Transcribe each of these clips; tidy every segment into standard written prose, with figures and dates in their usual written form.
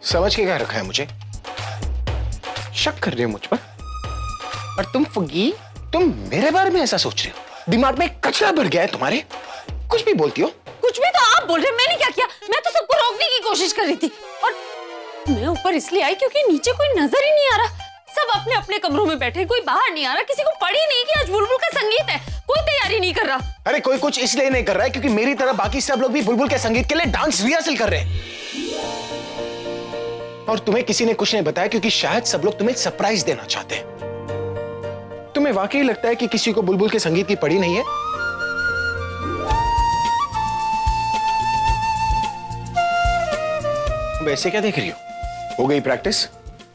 समझ के क्या रखा है मुझे? शक कर रहे हो मुझ पर? और तुम फुगी, तुम मेरे बारे में ऐसा सोच रहे हो? दिमाग में कचरा भर गया है तुम्हारे? कुछ भी बोलती हो। कुछ भी तो आप बोल रहे, मैंने क्या किया? मैं तो सबको रोकने की कोशिश कर रही थी और मैं ऊपर इसलिए आई क्योंकि नीचे कोई नजर ही नहीं आ रहा। सब अपने अपने कमरों में बैठे, कोई बाहर नहीं आ रहा, किसी को पड़ी नहीं कि आज बुलबुल का संगीत है, कोई तैयारी नहीं कर रहा। अरे कोई कुछ इसलिए नहीं कर रहा है क्योंकि मेरी तरह बाकी सब लोग भी बुलबुल के संगीत के लिए डांस रिहर्सल कर रहे हैं। और तुम्हें किसी ने कुछ नहीं बताया क्योंकि शायद सब लोग तुम्हें सरप्राइज देना चाहते हैं। तुम्हें वाकई लगता है कि किसी को बुलबुल के संगीत की पड़ी नहीं है? वैसे क्या देख रही हो गई प्रैक्टिस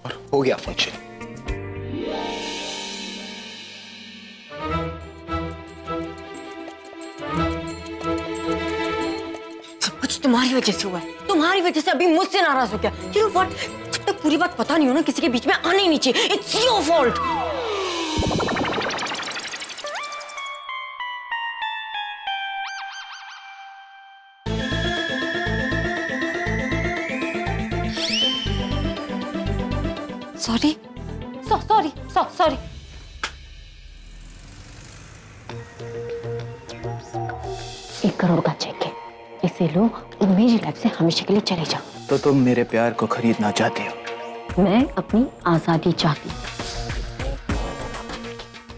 और हो गया फंक्शन। सब कुछ तुम्हारी वजह से हुआ है, तुम्हारी वजह से अभी मुझसे नाराज हो गया। You know what? जब तक पूरी बात पता नहीं हो ना, किसी के बीच में आने ही नहीं चाहिए। It's your fault. Sorry. 1 crore का चेक है, इसे लो और मेरी लाइफ से हमेशा के लिए चले जाओ। तो तुम मेरे प्यार को खरीदना चाहती हो? मैं अपनी आजादी चाहती।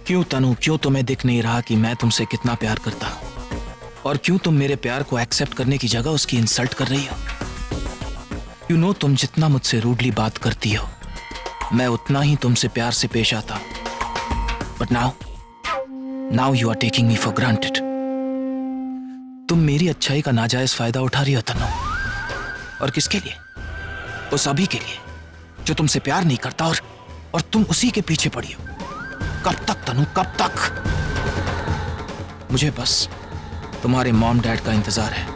क्यों तनु, क्यों तुम्हें दिख नहीं रहा कि मैं तुमसे कितना प्यार करता हूं? और क्यों तुम मेरे प्यार को एक्सेप्ट करने की जगह उसकी इंसल्ट कर रही हो? यू नो, तुम जितना मुझसे रूडली बात करती हो, मैं उतना ही तुमसे प्यार से पेश आता हूं। But now you are taking me for granted. तुम मेरी अच्छाई का नाजायज फायदा उठा रही हो तनु। और किसके लिए? उस अभी के लिए जो तुमसे प्यार नहीं करता और तुम उसी के पीछे पड़ी हो। कब तक तनु, कब तक? मुझे बस तुम्हारे मॉम डैड का इंतजार है।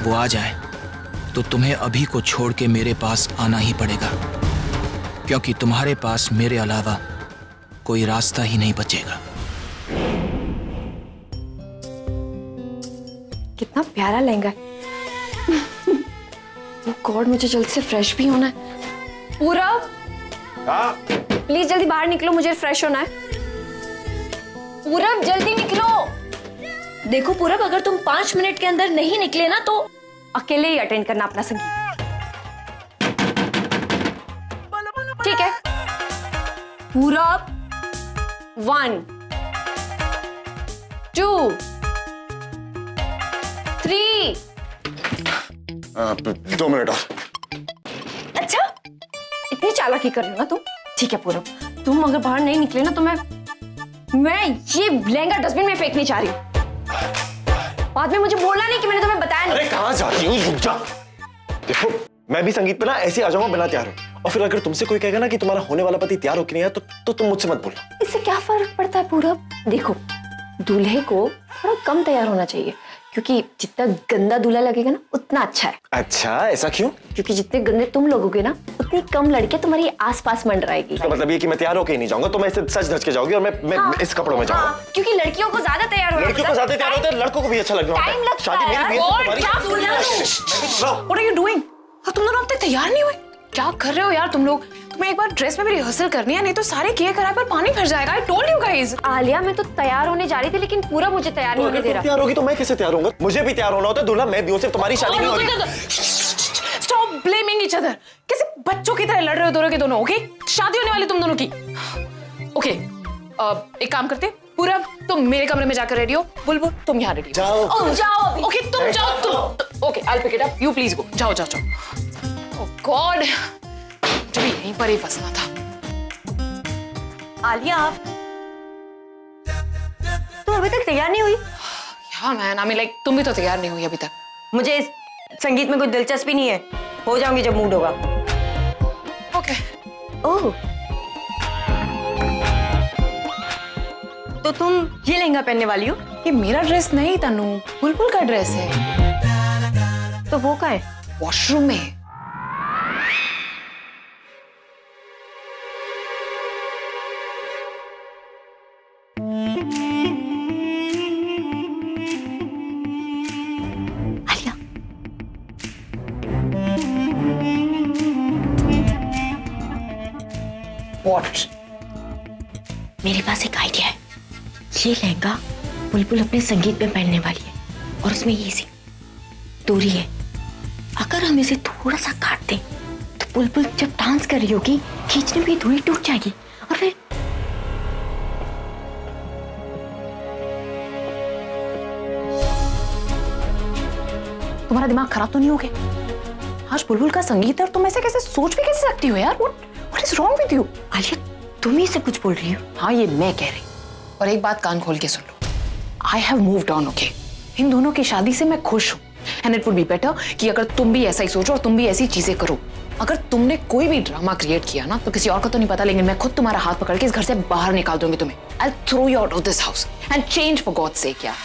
वो आ जाए तो तुम्हें अभी को छोड़ के मेरे पास आना ही पड़ेगा, क्योंकि तुम्हारे पास मेरे अलावा कोई रास्ता ही नहीं बचेगा। कितना प्यारा लहंगा है। वो गॉड, मुझे जल्दी से फ्रेश भी होना है। पूरा प्लीज जल्दी बाहर निकलो, मुझे फ्रेश होना है। पूरब जल्दी निकलो। देखो पूरब, अगर तुम 5 मिनट के अंदर नहीं निकले ना तो अकेले ही अटेंड करना अपना संगीत, ठीक है? पूरब 1 2 3। 2 मिनट और। अच्छा, इतनी चालाकी कर रही हो ना तुम? ठीक है पूरब, तुम अगर बाहर नहीं निकले ना तो मैं ये लहंगा डस्टबिन में फेंकनी चाह रही हूँ। बाद में मुझे बोलना नहीं कि मैंने तुम्हें बताया नहीं। अरे कहाँ जा रही हूँ? रुक जा। देखो, मैं भी संगीत पे ना ऐसे आ जाऊंगा बिना तैयार हो, और फिर अगर तुमसे कोई कहेगा ना कि तुम्हारा होने वाला पति तैयार हो कि नहीं है तो तुम मुझसे मत बोलना। इससे क्या फर्क पड़ता है पूरब? देखो, दूल्हे को थोड़ा कम तैयार होना चाहिए, क्योंकि जितना गंदा दूल्हा लगेगा ना उतना अच्छा है। अच्छा, ऐसा क्यों? क्योंकि जितने गंदे तुम लोगोगे ना उतनी कम लड़कियां तुम्हारी आसपास मंडराएगी। तो मतलब ये कि मैं तैयार होके नहीं जाऊंगा, तो मैं इसे सच धज के जाऊंगी और मैं इस कपड़ों में जाऊंगा। क्योंकि लड़कियों को ज्यादा तैयार होना, लड़कियों को ज्यादा तैयार होता है, लड़कों को भी अच्छा लगना होता है। शादी मेरी What are you doing? तुम दोनों अब तक तैयार नहीं हुए? क्या कर रहे हो यार तुम लोग? तुम्हें एक बार ड्रेस में भी रिहर्सल करनी है, नहीं तो सारे किए कराए पर पानी भर जाएगा। I told you guys. Alia, मैं तो तैयार होने जा रही थी लेकिन पूरा मुझे तैयार नहीं होने दे रहा। तैयार होगी तो मैं कैसे तैयार होऊंगा? मुझे भी तैयार होना होता है दूल्हा, मैं भी हूं, सिर्फ तुम्हारी शादी नहीं होगी। Stop blaming each other. कैसे बच्चों की तरह लड़ रहे हो दोनों के दोनों? ओके, शादी होने वाली तुम दोनों की। ओके, एक काम करते, पूरा तुम मेरे कमरे में जाकर रेडी हो, बुलबुल तुम यहाँ रेडी जाओ। जाओ। ओके, तुम जाओ तुम। Okay, I'll pick it up. You please go. जाओ। Oh God, मुझे भी यहीं पर ही फंसना था। आलिया, तुम अभी तक तैयार नहीं हुई? यार मैन, I mean like तुम भी तो तैयार नहीं हुई अभी तक। मुझे इस संगीत में कोई दिलचस्पी नहीं है, हो जाऊंगी जब मूड होगा। ओके। ओह, तो तुम ये लहंगा पहनने वाली हो? ये मेरा ड्रेस नहीं तनु, बुलबुल का ड्रेस है। तो वो कहाँ है? वॉशरूम में। आलिया, What? मेरे पास एक आइडिया है। ये लहंगा बुलबुल अपने संगीत में पहनने वाली है और उसमें ये सी दूरी है। अगर हम इसे थोड़ा सा काट दें तो बुलबुल जब डांस कर रही होगी खींचने में दूरी टूट जाएगी और फिर तुम्हारा दिमाग खराब तो नहीं हो गया? आज बुलबुल का संगीत है और तुम ऐसे कैसे सोच भी कैसे सकती हो यार? What is wrong with you? Alia, तुम ही सब कुछ बोल रही हो। हाँ, ये मैं कह रही हूँ। और एक बात कान खोल के सुन लो, I have moved on, okay? इन दोनों की शादी से मैं खुश हूँ। And it would be better कि अगर तुम भी ऐसा ही सोचो और तुम भी ऐसी चीजें करो। अगर तुमने कोई भी ड्रामा क्रिएट किया ना तो किसी और को तो नहीं पता, लेकिन मैं खुद तुम्हारा हाथ पकड़ के इस घर से बाहर निकाल दूंगी तुम्हें। I'll throw you out of this house and change for God's sake, यार।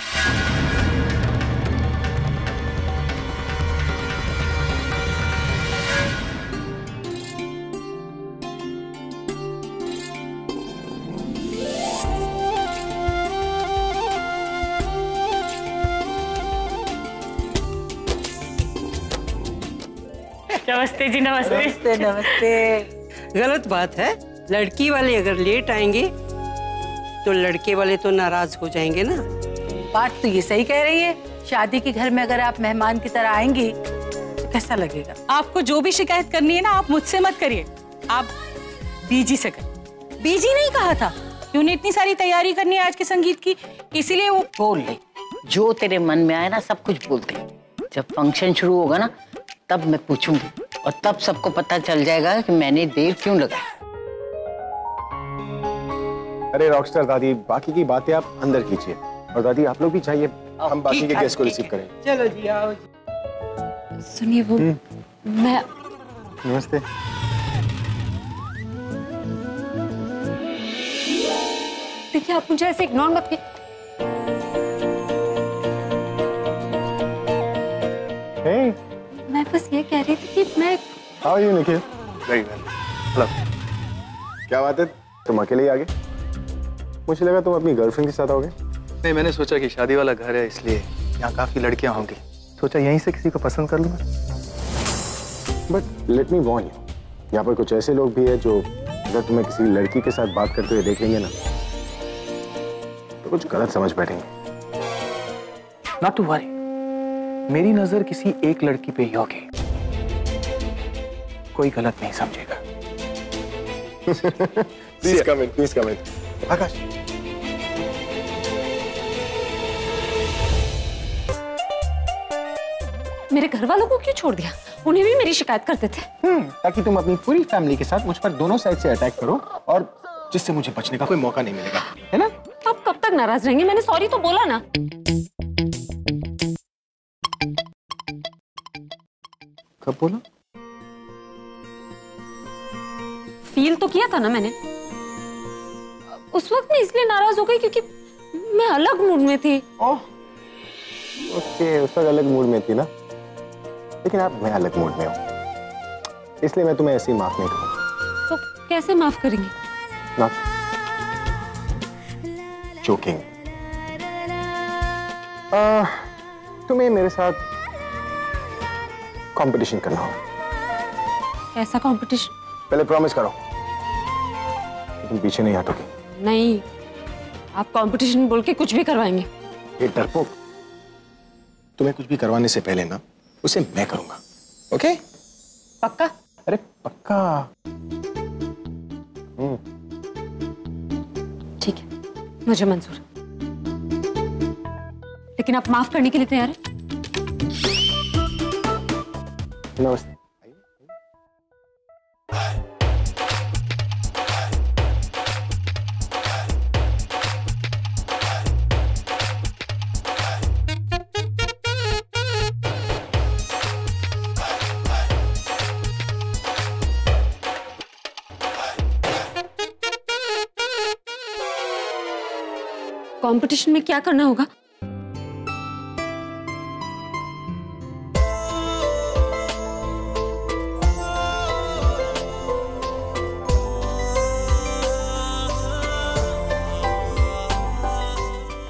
नमस्ते जी, नमस्ते। नमस्ते नमस्ते। गलत बात है, लड़की वाले अगर लेट आएंगे तो लड़के वाले तो नाराज हो जाएंगे ना। बात तो ये सही कह रही है। शादी के घर में अगर आप मेहमान की तरह आएंगी तो कैसा लगेगा? आपको जो भी शिकायत करनी है ना, आप मुझसे मत करिए, आप बीजी से करिए। बीजी नहीं कहा था कि उन्हें इतनी सारी तैयारी करनी है आज के संगीत की, इसीलिए वो बोल ले, जो तेरे मन में आए ना सब कुछ बोल दे। जब फंक्शन शुरू होगा ना तब मैं पूछूंगी और तब सबको पता चल जाएगा कि मैंने देर क्यों लगाई। अरे रॉकस्टार दादी, बाकी की बातें आप अंदर कीजिए और दादी आप लोग भी चाहिए, हम बाकी के गेस्ट को रिसीव करें। चलो जी, आओ जी। सुनिए, वो मैं नमस्ते। देखिए, आप मुझे ऐसे इग्नोर मत कीजिए। Hey, मैं बस ये कह रही थी कि मैं how are you, Nikhil? Very well. Hello. क्या बात है, तुम अकेले ही आ गए? मुझे लगा तुम अपनी गर्लफ्रेंड के साथ आओगे। नहीं, मैंने सोचा कि शादी वाला घर है इसलिए यहाँ काफी लड़कियां होंगी, सोचा यहीं से किसी को पसंद कर लूंगा। But let me Warne you, यहाँ पर कुछ ऐसे लोग भी हैं जो अगर तुम्हें किसी लड़की के साथ बात करते हुए देख लेंगे ना तो कुछ गलत समझ बैठेंगे। नॉट टू वरी, मेरी नजर किसी एक लड़की पे ही होगी, कोई गलत नहीं समझेगा। Please come in, please come इन। आकाश, मेरे घर वालों को क्यों छोड़ दिया? उन्हें भी मेरी शिकायत करते थे। ताकि तुम अपनी पूरी फैमिली के साथ मुझ पर दोनों साइड से अटैक करो और जिससे मुझे बचने का कोई मौका नहीं मिलेगा, है ना? आप कब तक नाराज रहेंगे? मैंने सॉरी तो बोला ना। कब बोला? फील तो किया था ना मैंने। उस वक्त मैं इसलिए नाराज हो गई क्योंकि मैं अलग मूड में थी। ओह, ओके, उस वक्त अलग मूड में थी ना, लेकिन अब मैं अलग मूड में हूँ, इसलिए मैं तुम्हें ऐसे ही माफ नहीं करूँगा। तो कैसे माफ करेंगे? Not joking. तुम्हें मेरे साथ कंपटीशन करना होगा। कैसा कंपटीशन? पहले प्रॉमिस करो कि तुम पीछे नहीं हटोगे। नहीं, आप कंपटीशन बोल के कुछ भी करवाएंगे। ये डरपोक, तुम्हें कुछ भी करवाने से पहले ना उसे मैं करूंगा, ओके? पक्का? अरे पक्का। ठीक है, मुझे मंजूर है। लेकिन आप माफ करने के लिए तैयार हैं? नमस्ते। कंपटीशन में क्या करना होगा?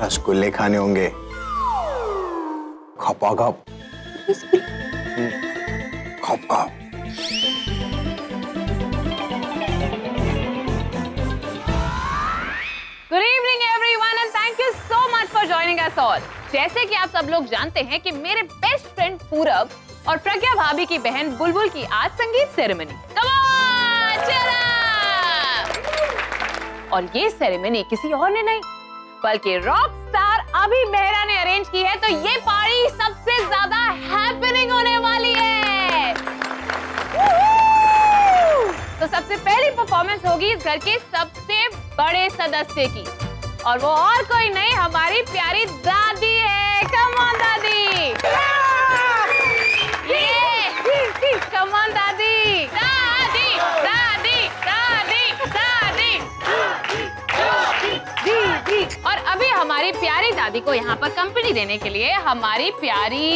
रसगुल्ले खाने होंगे, खपाखप, खपाखप। महंगा सॉल। जैसे कि आप सब लोग जानते हैं कि मेरे बेस्ट फ्रेंड पूरब और प्रज्ञा भाभी की बहन बुलबुल की आज संगीत सेरेमनी। और ये सेरेमनी किसी और ने नहीं बल्कि रॉक स्टार अभी मेहरा ने अरेंज की है, तो ये पार्टी सबसे ज्यादा हैपनिंग होने वाली है। तो सबसे पहली परफॉर्मेंस होगी इस घर के सबसे बड़े सदस्य की, और वो और कोई नहीं हमारी प्यारी दादी है। कम ऑन दादी, ये कम ऑन दादी, दादी दादी दादी दादी दी। और अभी हमारी प्यारी दादी को यहाँ पर कंपनी देने के लिए हमारी प्यारी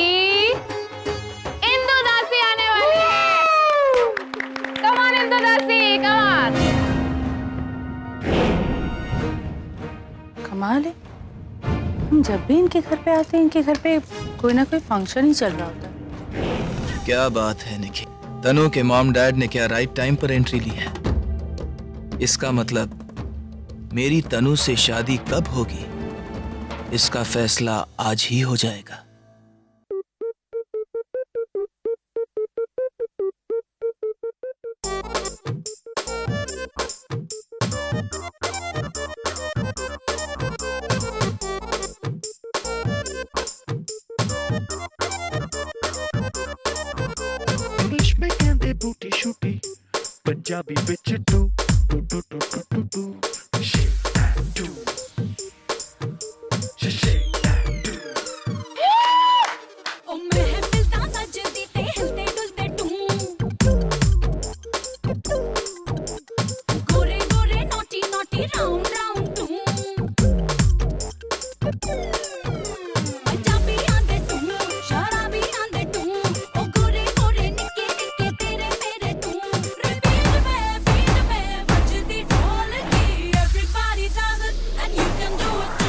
इंदु दासी आने वाली है। कम ऑन इंदु दासी, कम ऑन। कमाल है, हम जब भी इनके घर पे आते हैं इनके घर पे कोई ना कोई फंक्शन ही चल रहा होता है। क्या बात है निखिल, तनु के मॉम डैड ने क्या राइट टाइम पर एंट्री ली है। इसका मतलब मेरी तनु से शादी कब होगी इसका फैसला आज ही हो जाएगा। इंग्लिश में कहते बूटी शूटी, पंजाबी बिच टू टू टू टू टू टू shake that do, shake that do। ओ महफिल दा सजदी ते हिलते डुलते टू, गोरे गोरे नोटी नोटी राउंड राउंड टू, पंजाबी आंदे टू, शराबी आंदे टू, ओ गोरे गोरे निक्के निक्के तेरे मेरे टू, बीट में बजदी ढोल की, everybody does it and you can do it too।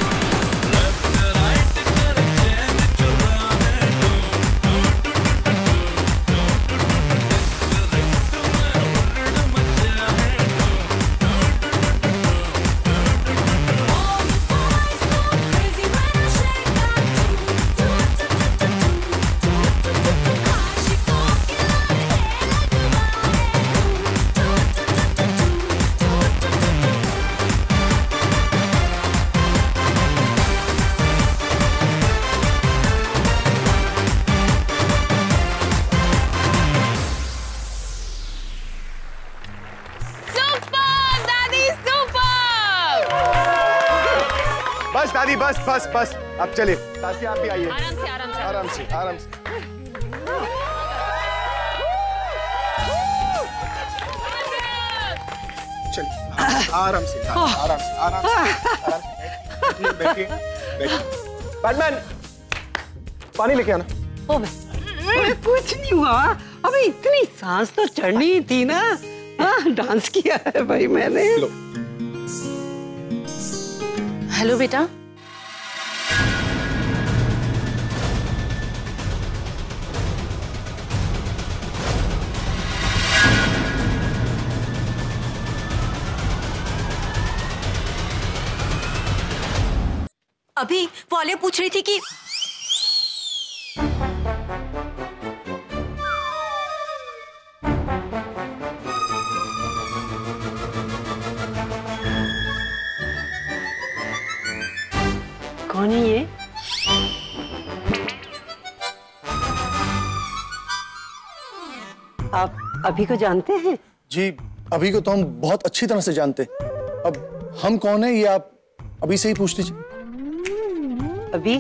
All the boys go crazy when I shake that too, she gon' get out of here like a super दादी, super. बस दादी, बस बस बस, अब चलिए। दादी आप भी आइए। आराम से, आराम से, आराम से, आराम से। चलिए आराम से, आराम से, आराम से, बैठिए, बैठिए। बैटमैन, पानी लेके आना। कुछ नहीं हुआ, अबे इतनी सांस तो चढ़नी थी ना। हाँ, डांस किया है भाई मैंने। लो। हेलो बेटा। अभी वो आलिया पूछ रही थी कि कौन है ये? आप अभी को जानते हैं? जी, अभी को तो हम बहुत अच्छी तरह से जानते हैं। अब हम कौन है ये आप अभी से ही पूछ लीजिए। अभी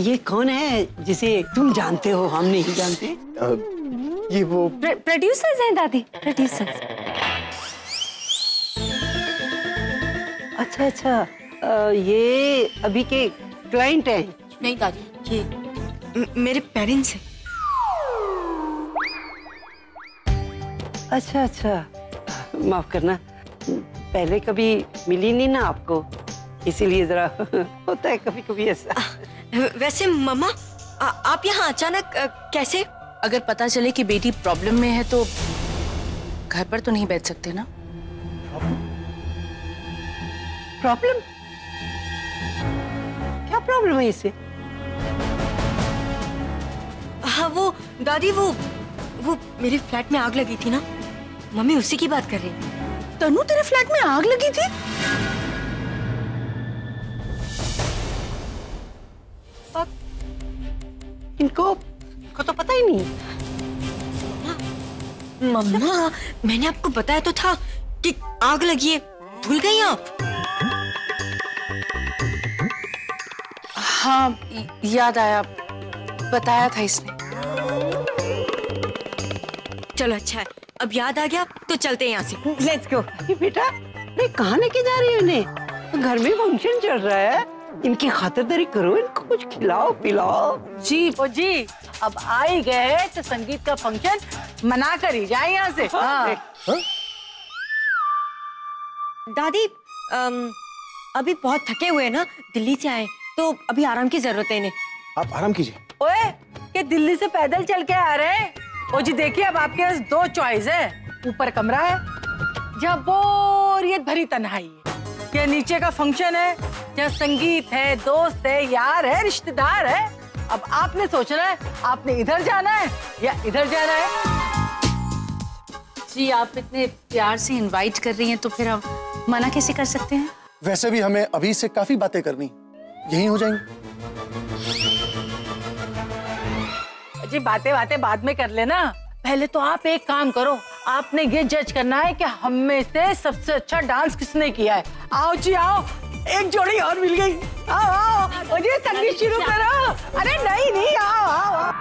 ये कौन है जिसे तुम जानते हो हम नहीं जानते? ये वो प्रोड्यूसर्स हैं दादी, प्रोड्यूसर्स। अच्छा अच्छा, ये अभी के क्लाइंट हैं? नहीं दादी, ये मेरे पेरेंट्स हैं। अच्छा अच्छा, माफ करना, पहले कभी मिली नहीं ना आपको, इसीलिए जरा होता है कभी कभी ऐसा। वैसे मम्मा, आप यहाँ अचानक कैसे? अगर पता चले कि बेटी प्रॉब्लम में है तो घर पर तो नहीं बैठ सकते ना। प्रॉब्लम? क्या प्रॉब्लम है इसे? हाँ वो दादी वो मेरे फ्लैट में आग लगी थी ना, मम्मी उसी की बात कर रही है। तनु तेरे फ्लैट में आग लगी थी? इनको तो पता ही नहीं। मम्मा मैंने आपको बताया तो था कि आग लगी है, भूल गई आप? हाँ याद आया, बताया था इसने। चलो अच्छा है, अब याद आ गया तो चलते हैं यहाँ से। Let's go. बेटा मैं कहाँ लेके जा रही हूँ इन्हें? घर में फंक्शन चल रहा है, इनकी खातिरदारी करो, इनको कुछ खिलाओ पिलाओ। जी ओ जी, अब आ ही गए तो संगीत का फंक्शन मना कर ही जाए यहाँ से। हाँ। दादी अभी बहुत थके हुए हैं ना, दिल्ली से आए तो अभी आराम की जरूरत है इन्हें। आप आराम कीजिए। ओए कि दिल्ली से पैदल चल के आ रहे हैं? ओ जी देखिए, अब आपके पास दो चॉइस है, ऊपर कमरा है जहाँ बोरियत भरी तन्हाई है, या नीचे का फंक्शन है जहाँ संगीत है, दोस्त है, यार है, रिश्तेदार है। अब आपने सोचना है आपने इधर जाना है या इधर जाना है। जी आप इतने प्यार से इनवाइट कर रही हैं तो फिर आप मना कैसे कर सकते हैं? वैसे भी हमें अभी से काफी बातें करनी, यही हो जाएंगी। जी बातें बाद में कर लेना, पहले तो आप एक काम करो, आपने ये जज करना है कि हम में से सबसे अच्छा डांस किसने किया है। आओ जी आओ, एक जोड़ी और मिल गई। आओ आओ और ये संगीत शुरू करो। अरे नहीं आओ आओ।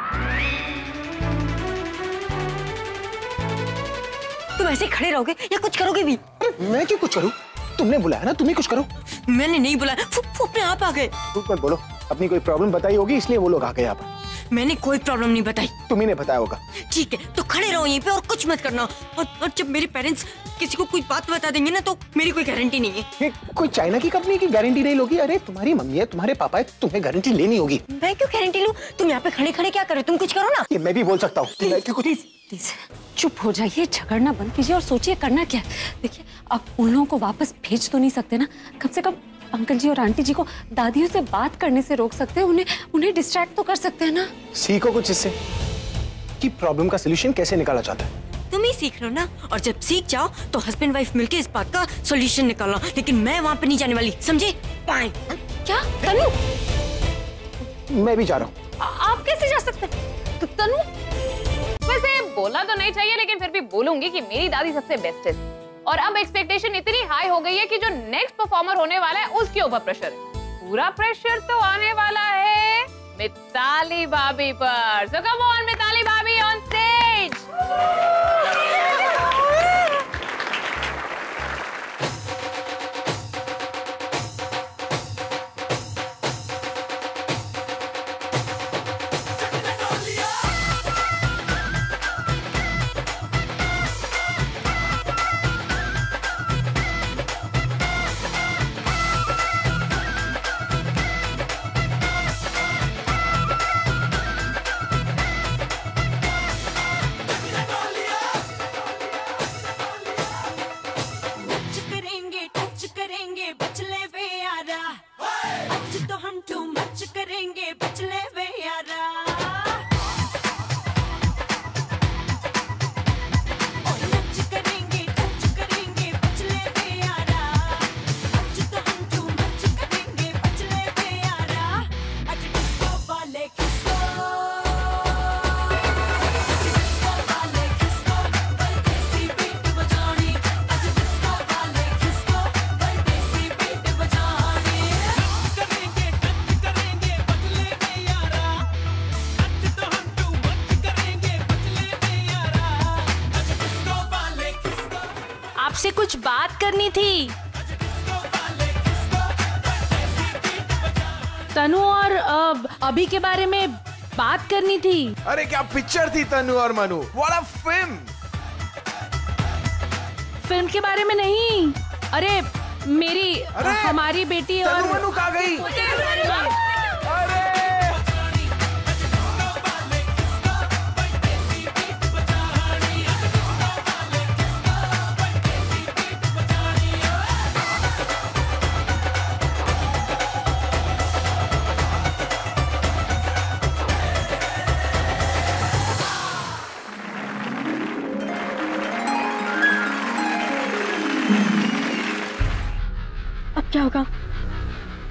तुम ऐसे खड़े रहोगे या कुछ करोगे भी? मैं क्यों कुछ करूं? तुमने बुलाया ना, तुम ही कुछ करो। मैंने नहीं बुलाया, वो अपने आप आ गए। तुम मत बोलो, अपनी कोई प्रॉब्लम बताई होगी इसलिए वो लोग आ गए यहाँ पर। मैंने कोई प्रॉब्लम नहीं बताई। तुम्ही ने बताया होगा। ठीक है तो खड़े रहो यहीं पे और कुछ मत करना। और जब मेरे पेरेंट्स किसी को कोई बात बता देंगे ना तो मेरी कोई गारंटी नहीं है। ये कोई चाइना की कंपनी की गारंटी नहीं लोगी? अरे तुम्हारी मम्मी है, तुम्हारे पापा है, तुम्हें गारंटी लेनी होगी। मैं क्यों गारंटी लूं? तुम यहाँ पे खड़े खड़े क्या कर रहे हो? तुम कुछ करो ना। ये मैं भी बोल सकता हूँ। प्लीज चुप हो जाइए, झगड़ना बंद कीजिए और सोचिए करना क्या है। देखिए आप उन लोगों को वापस भेज तो नहीं सकते ना, कम से कम अंकल जी और आंटी जी को दादियों से बात करने से रोक सकते हैं, उन्हें डिस्ट्रैक्ट तो कर सकते हैं ना। सीखो कुछ इससे कि प्रॉब्लम का सलूशन कैसे निकाला जाता है। तुम ही सीख लो ना, और जब सीख जाओ तो हस्बैंड वाइफ मिलके इस बात का सॉल्यूशन निकालना। लेकिन मैं वहाँ पे नहीं जाने वाली, समझे? बाय। क्या तनु? मैं भी जा रहा हूँ। आप कैसे जा सकते हैं? तनु वैसे बोलना तो नहीं चाहिए लेकिन फिर भी बोलूंगी कि मेरी दादी सबसे बेस्ट है। और अब एक्सपेक्टेशन इतनी हाई हो गई है कि जो नेक्स्ट परफॉर्मर होने वाला है उसके ऊपर प्रेशर है। पूरा प्रेशर तो आने वाला है मिताली भाभी पर। सो कम ऑन मिताली भाभी ऑन स्टेज। आपसे कुछ बात करनी थी। तनु और अभी के बारे में बात करनी थी। अरे क्या पिक्चर थी तनु और Manu, what a film. Film के बारे में नहीं, अरे मेरी हमारी बेटी और तनु मनु कहाँ गई? क्या होगा?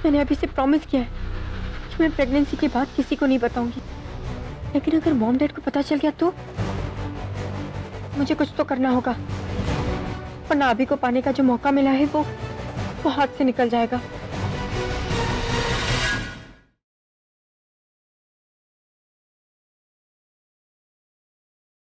मैंने अभी से प्रॉमिस किया है कि मैं प्रेगनेंसी की बात किसी को नहीं बताऊंगी, लेकिन अगर मॉम डैड को पता चल गया तो मुझे कुछ तो करना होगा, वरना अभी को पाने का जो मौका मिला है वो हाथ से निकल जाएगा।